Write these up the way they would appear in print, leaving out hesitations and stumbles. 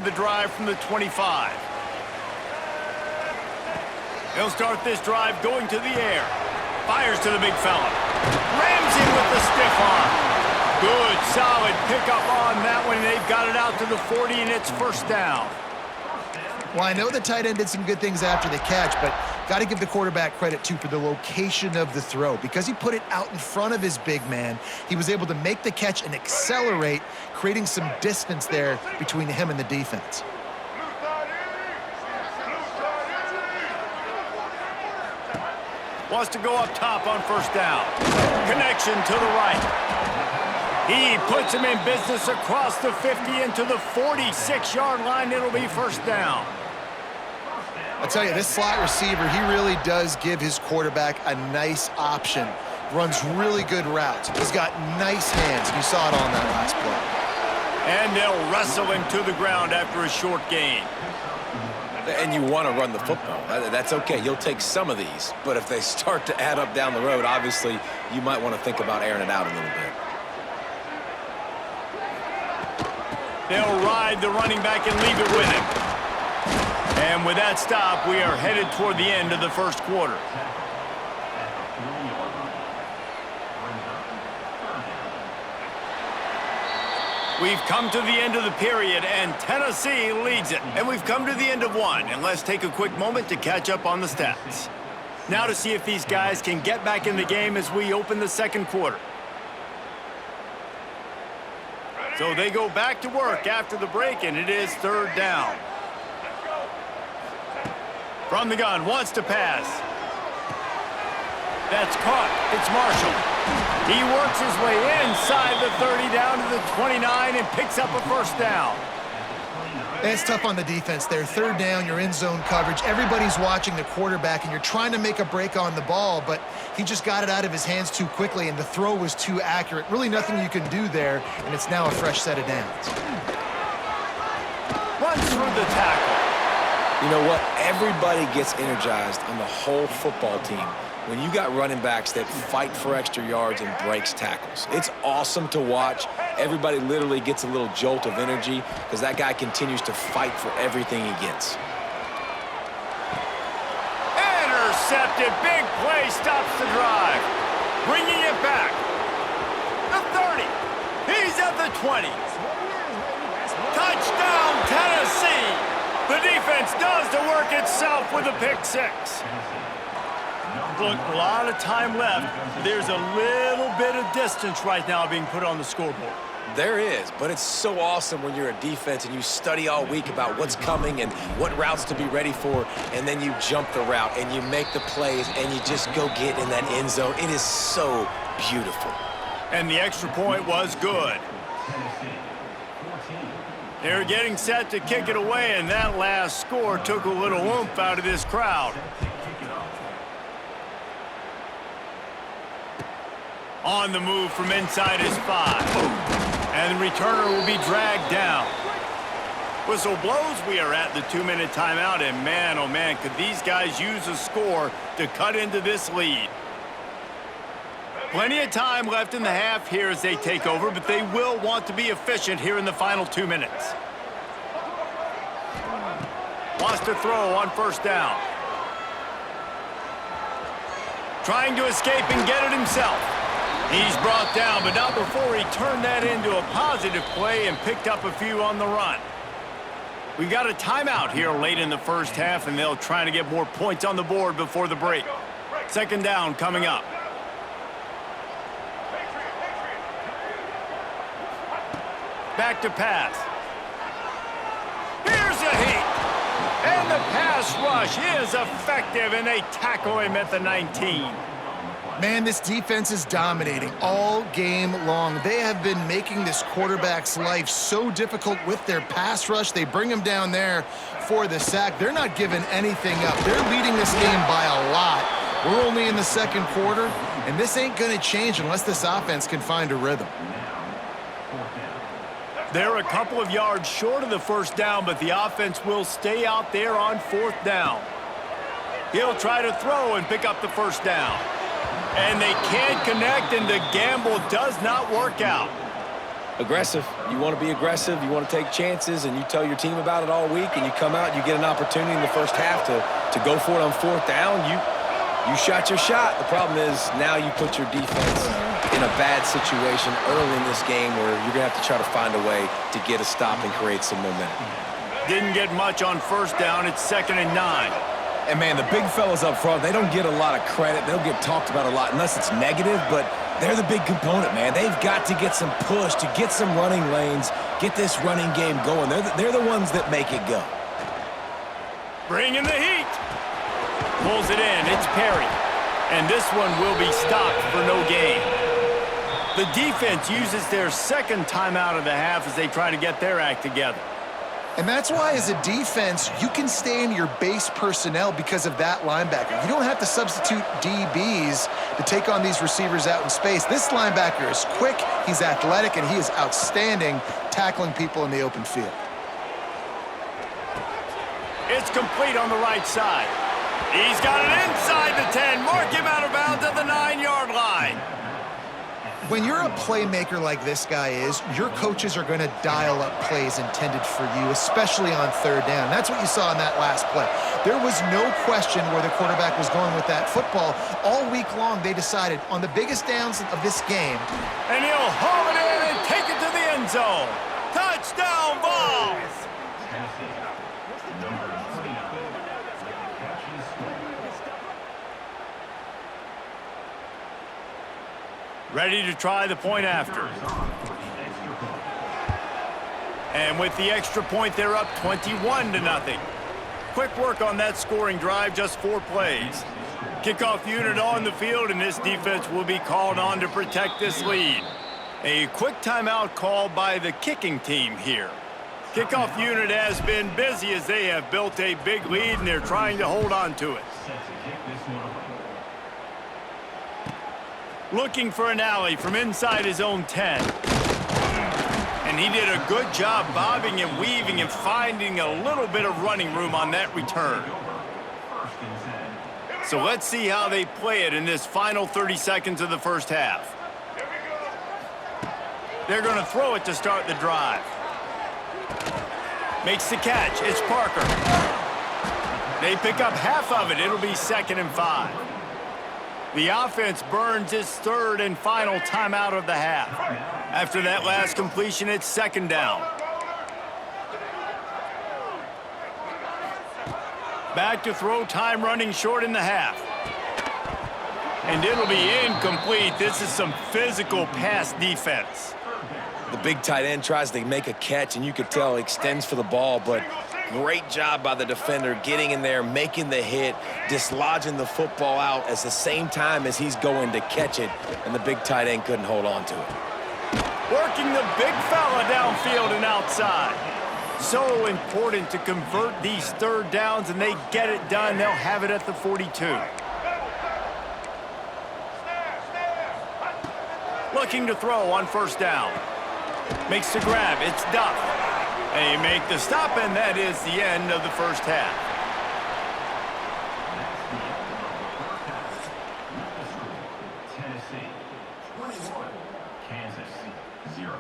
The drive from the 25. He'll start this drive going to the air. Fires to the big fella. Rams him with the stiff arm. Good, solid pickup on that one. They've got it out to the 40, and it's first down. Well, I know the tight end did some good things after the catch, but got to give the quarterback credit, too, for the location of the throw. Because he put it out in front of his big man, he was able to make the catch and accelerate, creating some distance there between him and the defense. Wants to go up top on first down. Connection to the right. He puts him in business across the 50 into the 46-yard line. It'll be first down. I'll tell you, this slot receiver, he really does give his quarterback a nice option. Runs really good routes. He's got nice hands. You saw it on that last play. And they'll wrestle him to the ground after a short gain. And you want to run the football. That's okay. You'll take some of these. But if they start to add up down the road, obviously, you might want to think about airing it out a little bit. They'll ride the running back and leave it with him. And with that stop, we are headed toward the end of the first quarter. We've come to the end of the period, and Tennessee leads it. And we've come to the end of one, and let's take a quick moment to catch up on the stats. Now to see if these guys can get back in the game as we open the second quarter. So they go back to work after the break, and it is third down. From the gun, wants to pass. That's caught. It's Marshall. He works his way inside the 30 down to the 29 and picks up a first down. It's tough on the defense there. Third down, you're in zone coverage. Everybody's watching the quarterback, and you're trying to make a break on the ball, but he just got it out of his hands too quickly, and the throw was too accurate. Really nothing you can do there, and it's now a fresh set of downs. Runs through the tackle. You know what? Everybody gets energized on the whole football team when you got running backs that fight for extra yards and breaks tackles. It's awesome to watch. Everybody literally gets a little jolt of energy because that guy continues to fight for everything he gets. Intercepted. Big play stops the drive. Bringing it back. The 30. He's at the 20. Touchdown, Tennessee. The defense does the work itself with a pick six. Look, a lot of time left. There's a little bit of distance right now being put on the scoreboard. There is, but it's so awesome when you're a defense and you study all week about what's coming and what routes to be ready for, and then you jump the route and you make the plays and you just go get in that end zone. It is so beautiful. And the extra point was good. They're getting set to kick it away, and that last score took a little oomph out of this crowd. On the move from inside his 5. And the returner will be dragged down. Whistle blows. We are at the 2-minute timeout, and man, oh man, could these guys use a score to cut into this lead. Plenty of time left in the half here as they take over, but they will want to be efficient here in the final 2 minutes. Wants to throw on first down. Trying to escape and get it himself. He's brought down, but not before he turned that into a positive play and picked up a few on the run. We've got a timeout here late in the first half, and they'll try to get more points on the board before the break. Second down coming up. Back to pass. Here's a heat. And the pass rush is effective, and they tackle him at the 19. Man, this defense is dominating all game long. They have been making this quarterback's life so difficult with their pass rush. They bring him down there for the sack. They're not giving anything up. They're leading this game by a lot. We're only in the second quarter, and this ain't going to change unless this offense can find a rhythm. They're a couple of yards short of the first down, but the offense will stay out there on fourth down. He'll try to throw and pick up the first down. And they can't connect, and the gamble does not work out. aggressive. You want to be aggressive. You want to take chances, and you tell your team about it all week, and you come out, you get an opportunity in the first half to go for it on fourth down. You shot your shot. The problem is now you put your defense in a bad situation early in this game where you're going to have to try to find a way to get a stop and create some momentum. Didn't get much on first down. It's 2nd and 9. And, man, the big fellas up front, they don't get a lot of credit. They don't get talked about a lot unless it's negative, but they're the big component, man. They've got to get some push, to get some running lanes, get this running game going. They're the ones that make it go. Bringing the heat. Pulls it in. It's Perry. And this one will be stopped for no gain. The defense uses their second timeout of the half as they try to get their act together. And that's why, as a defense, you can stay in your base personnel because of that linebacker. You don't have to substitute DBs to take on these receivers out in space. This linebacker is quick, he's athletic, and he is outstanding tackling people in the open field. It's complete on the right side. He's got it inside the 10. Mark him out of bounds at the 9-yard line. When you're a playmaker like this guy is, your coaches are going to dial up plays intended for you, especially on third down. That's what you saw in that last play. There was no question where the quarterback was going with that football. All week long, they decided on the biggest downs of this game. And he'll haul it in and take it to the end zone. Touchdown, Vols! Ready to try the point after. And with the extra point, they're up 21-0. Quick work on that scoring drive, just 4 plays. Kickoff unit on the field, and this defense will be called on to protect this lead. A quick timeout called by the kicking team here. Kickoff unit has been busy as they have built a big lead, and they're trying to hold on to it. Looking for an alley from inside his own 10. And he did a good job bobbing and weaving and finding a little bit of running room on that return. So let's see how they play it in this final 30 seconds of the first half. They're going to throw it to start the drive. Makes the catch. It's Parker. They pick up half of it. It'll be 2nd and 5. The offense burns its third and final timeout of the half. After that last completion, it's 2nd down. Back to throw, time running short in the half. And it'll be incomplete. This is some physical pass defense. The big tight end tries to make a catch, and you could tell he extends for the ball, but great job by the defender getting in there, making the hit, dislodging the football out at the same time as he's going to catch it, and the big tight end couldn't hold on to it. Working the big fella downfield and outside. So important to convert these third downs, and they get it done. They'll have it at the 42. Looking to throw on first down. Makes the grab. It's Duff. They make the stop, and that is the end of the first half. Tennessee 21, Kansas 0.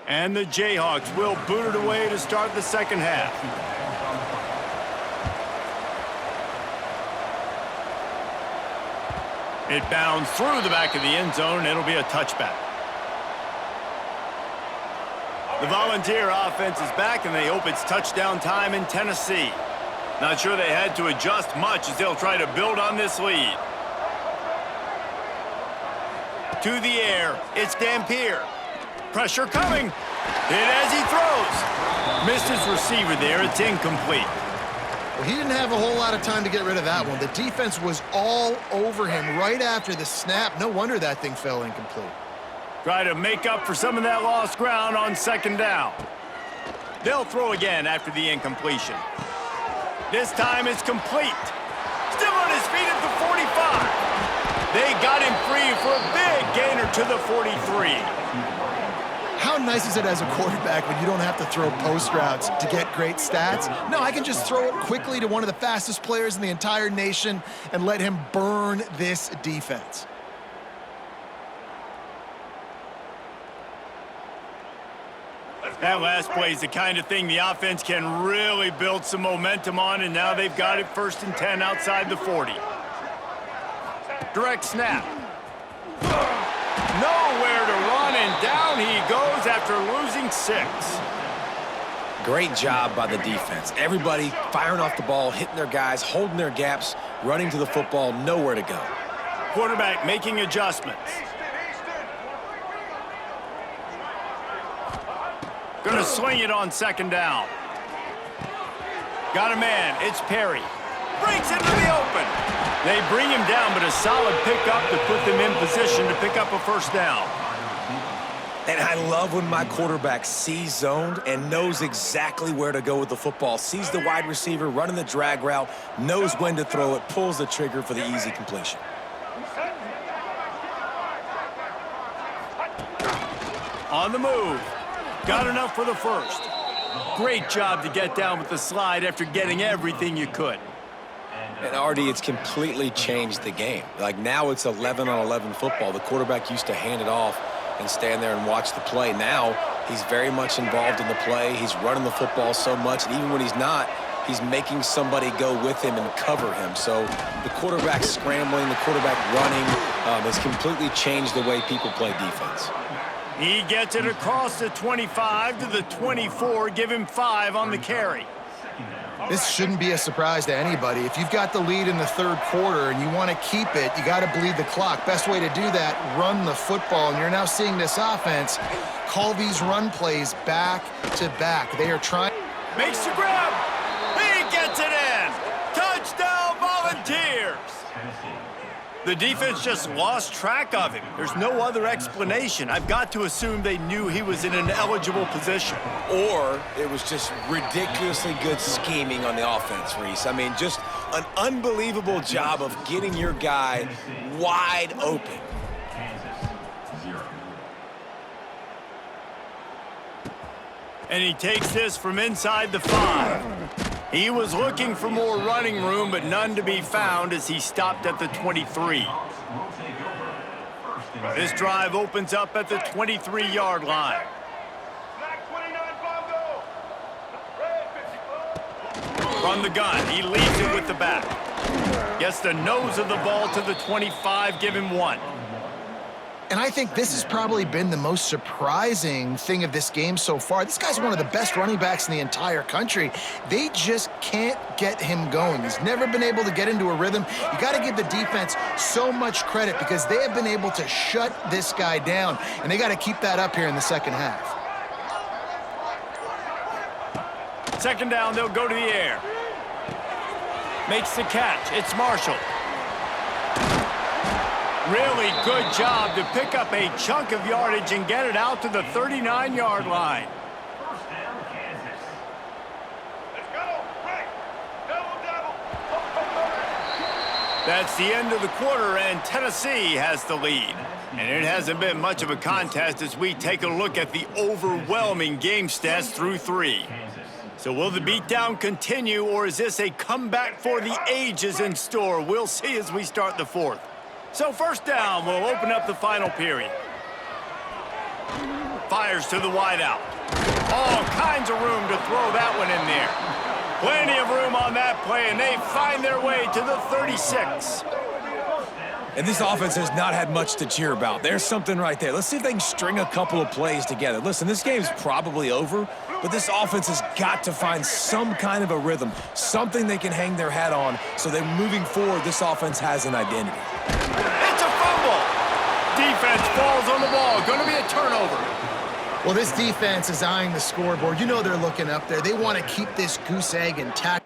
And the Jayhawks will boot it away to start the second half. It bounds through the back of the end zone, and it'll be a touchback. The Volunteer offense is back, and they hope it's touchdown time in Tennessee. Not sure they had to adjust much as they'll try to build on this lead. To the air, it's Dampier. Pressure coming. Hit as he throws. Missed his receiver there. It's incomplete. Well, he didn't have a whole lot of time to get rid of that one. The defense was all over him right after the snap. No wonder that thing fell incomplete. Try to make up for some of that lost ground on 2nd down. They'll throw again after the incompletion. This time it's complete. Still on his feet at the 45. They got him free for a big gainer to the 43. How nice is it as a quarterback when you don't have to throw post routes to get great stats? No, I can just throw it quickly to one of the fastest players in the entire nation and let him burn this defense. That last play is the kind of thing the offense can really build some momentum on, and now they've got it 1st and 10 outside the 40. Direct snap. Nowhere to run, and down he goes after losing 6. Great job by the defense. Everybody firing off the ball, hitting their guys, holding their gaps, running to the football, nowhere to go. Quarterback making adjustments. Gonna swing it on 2nd down. Got a man, it's Perry. Breaks into the open. They bring him down, but a solid pickup to put them in position to pick up a 1st down. And I love when my quarterback sees zoned and knows exactly where to go with the football. Sees the wide receiver running the drag route, knows when to throw it, pulls the trigger for the easy completion. On the move. Got enough for the 1st. Great job to get down with the slide after getting everything you could. And Artie, it's completely changed the game. Like now it's 11-on-11 football. The quarterback used to hand it off and stand there and watch the play. Now he's very much involved in the play. He's running the football so much, and even when he's not, he's making somebody go with him and cover him. So the quarterback scrambling, the quarterback running has completely changed the way people play defense. He gets it across the 25 to the 24, give him 5 on the carry. This shouldn't be a surprise to anybody. If you've got the lead in the 3rd quarter and you want to keep it, you got to bleed the clock. Best way to do that, run the football. And you're now seeing this offense call these run plays back to back. They are trying. Makes the grab. He gets it in. Touchdown, Volunteers. The defense just lost track of him. There's no other explanation. I've got to assume they knew he was in an eligible position. Or it was just ridiculously good scheming on the offense, Reese. I mean, just an unbelievable job of getting your guy wide open. And he takes this from inside the 5. He was looking for more running room, but none to be found as he stopped at the 23. This drive opens up at the 23-yard line. From the gun, he leads it with the back. Gets the nose of the ball to the 25, give him 1. And I think this has probably been the most surprising thing of this game so far. This guy's one of the best running backs in the entire country. They just can't get him going. He's never been able to get into a rhythm. You got to give the defense so much credit because they have been able to shut this guy down, and they got to keep that up here in the 2nd half. 2nd down, they'll go to the air. Makes the catch. It's Marshall. Really good job to pick up a chunk of yardage and get it out to the 39-yard line. That's the end of the quarter, and Tennessee has the lead. And it hasn't been much of a contest as we take a look at the overwhelming game stats through 3. So will the beatdown continue, or is this a comeback for the ages in store? We'll see as we start the 4th. So 1st down, we'll open up the final period. Fires to the wideout. All kinds of room to throw that one in there. Plenty of room on that play, and they find their way to the 36. And this offense has not had much to cheer about. There's something right there. Let's see if they can string a couple of plays together. Listen, this game's probably over, but this offense has got to find some kind of a rhythm, something they can hang their hat on so that moving forward, this offense has an identity. It's a fumble. Defense falls on the ball. Going to be a turnover. Well, this defense is eyeing the scoreboard. You know they're looking up there. They want to keep this goose egg intact.